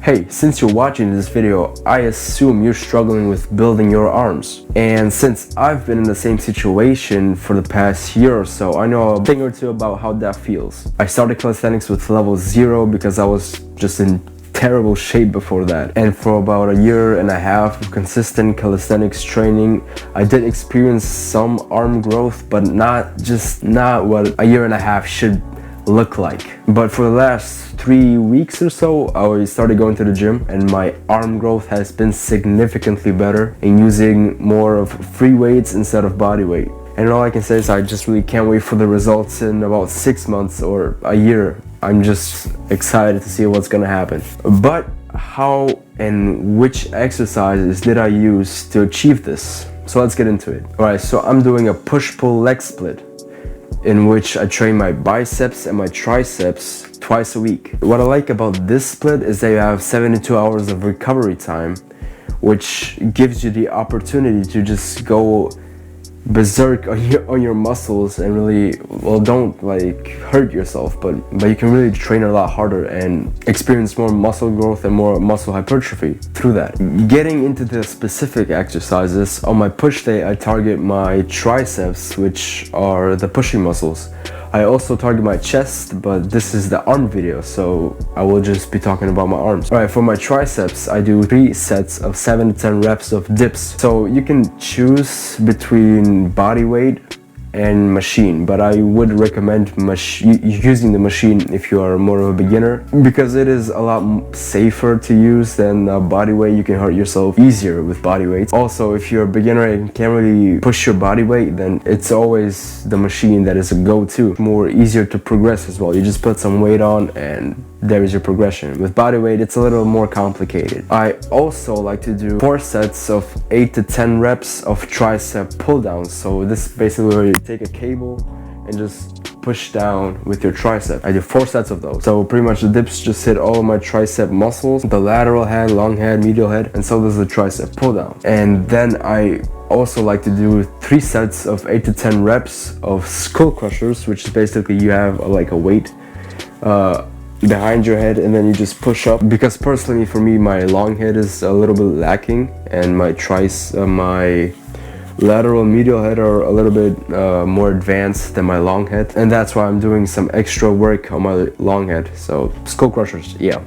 Hey, since you're watching this video, I assume you're struggling with building your arms. And since I've been in the same situation for the past year or so, I know a thing or two about how that feels. I started calisthenics with level 0 because I was just in terrible shape before that, and for about a year and a half of consistent calisthenics training, I did experience some arm growth, but not what a year and a half should look like. But for the last 3 weeks or so, I started going to the gym, and my arm growth has been significantly better in using more of free weights instead of body weight. And all I can say is I just really can't wait for the results in about 6 months or a year. I'm just excited to see what's gonna happen. But how and which exercises did I use to achieve this? So let's get into it. Alright, so I'm doing a push-pull leg split, in which I train my biceps and my triceps twice a week. What I like about this split is that you have 72 hours of recovery time, which gives you the opportunity to just go berserk on your muscles and really, well, don't like hurt yourself, but you can really train a lot harder and experience more muscle growth and more muscle hypertrophy through that. Getting into the specific exercises, on my push day I target my triceps, which are the pushing muscles. I also target my chest, but this is the arm video, so I will just be talking about my arms. Alright, for my triceps, I do 3 sets of 7 to 10 reps of dips. So you can choose between body weight and machine, but I would recommend using the machine if you are more of a beginner, because it is a lot safer to use than body weight. You can hurt yourself easier with body weights. Also, if you're a beginner and can't really push your body weight, then it's always the machine that is a go-to. More easier to progress as well. You just put some weight on and there is your progression. With body weight, it's a little more complicated. I also like to do 4 sets of 8 to 10 reps of tricep pull downs. So this is basically where you take a cable and just push down with your tricep. I do 4 sets of those. So pretty much the dips just hit all of my tricep muscles, the lateral head, long head, medial head, and so does the tricep pull down. And then I also like to do 3 sets of 8 to 10 reps of skull crushers, which is basically you have like a weight behind your head and then you just push up, because personally for me my long head is a little bit lacking and my my lateral and medial head are a little bit more advanced than my long head, and that's why I'm doing some extra work on my long head. So skull crushers, yeah,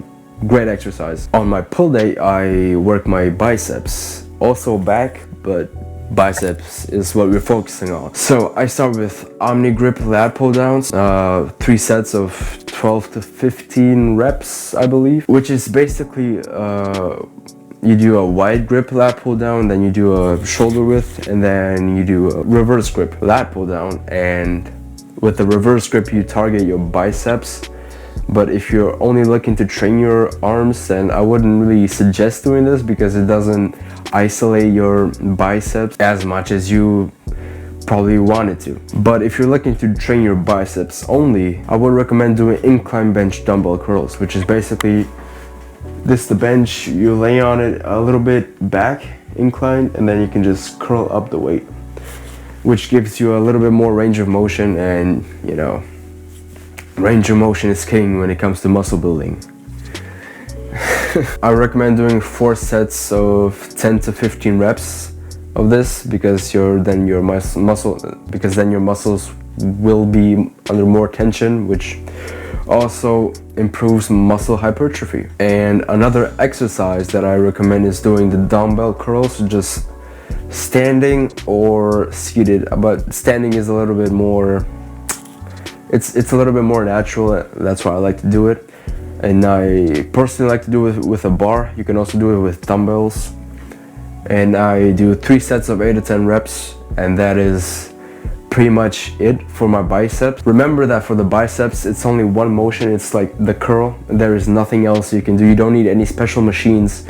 great exercise. On my pull day I work my biceps, also back, but biceps is what we're focusing on. So I start with omni grip lat pull downs, 3 sets of 12 to 15 reps, I believe, which is basically you do a wide grip lat pull down, then you do a shoulder width, and then you do a reverse grip lat pull down. And with the reverse grip you target your biceps. But if you're only looking to train your arms, then I wouldn't really suggest doing this, because it doesn't isolate your biceps as much as you probably want it to. But if you're looking to train your biceps only, I would recommend doing incline bench dumbbell curls, which is basically this, the bench, you lay on it a little bit back inclined, and then you can just curl up the weight, which gives you a little bit more range of motion. And you know, range of motion is king when it comes to muscle building. I recommend doing 4 sets of 10 to 15 reps of this, because then your muscles will be under more tension, which also improves muscle hypertrophy. And another exercise that I recommend is doing the dumbbell curls, just standing or seated, but standing is a little bit more, it's a little bit more natural. That's why I like to do it. And I personally like to do it with a bar. You can also do it with dumbbells. And I do 3 sets of 8 to 10 reps, and that is pretty much it for my biceps. Remember that for the biceps, it's only one motion. It's like the curl. There is nothing else you can do. You don't need any special machines.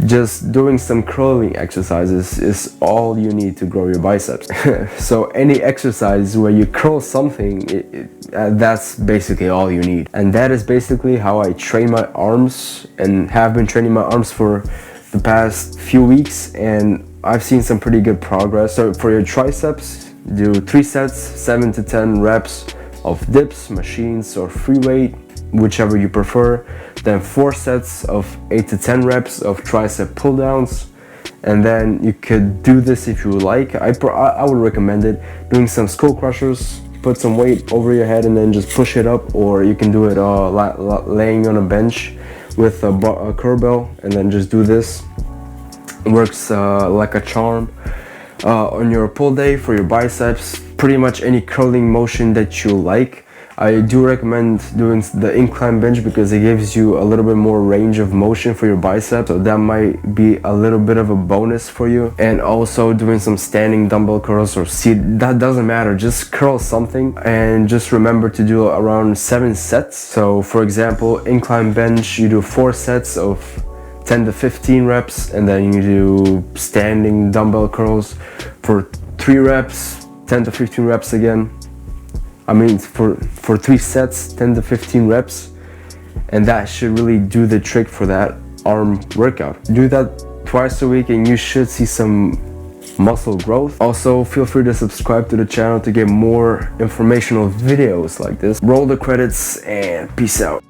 Just doing some curling exercises is all you need to grow your biceps. So any exercise where you curl something, that's basically all you need. And that is basically how I train my arms, and have been training my arms for the past few weeks, and I've seen some pretty good progress. So for your triceps, do 3 sets, 7 to 10 reps of dips, machines, or free weight. whichever you prefer. Then 4 sets of 8 to 10 reps of tricep pull downs. And then you could do this if you like. I would recommend it. Doing some skull crushers, put some weight over your head and then just push it up, or you can do it laying on a bench with a kettlebell and then just do this. It works like a charm. On your pull day for your biceps, pretty much any curling motion that you like. I do recommend doing the incline bench because it gives you a little bit more range of motion for your biceps, so that might be a little bit of a bonus for you. And also doing some standing dumbbell curls or seat, that doesn't matter, just curl something and just remember to do around 7 sets. So for example, incline bench, you do 4 sets of 10 to 15 reps, and then you do standing dumbbell curls for 3 reps, 10 to 15 reps again. I mean for 3 sets, 10 to 15 reps, and that should really do the trick for that arm workout. Do that twice a week and you should see some muscle growth. Also, feel free to subscribe to the channel to get more informational videos like this. Roll the credits and peace out.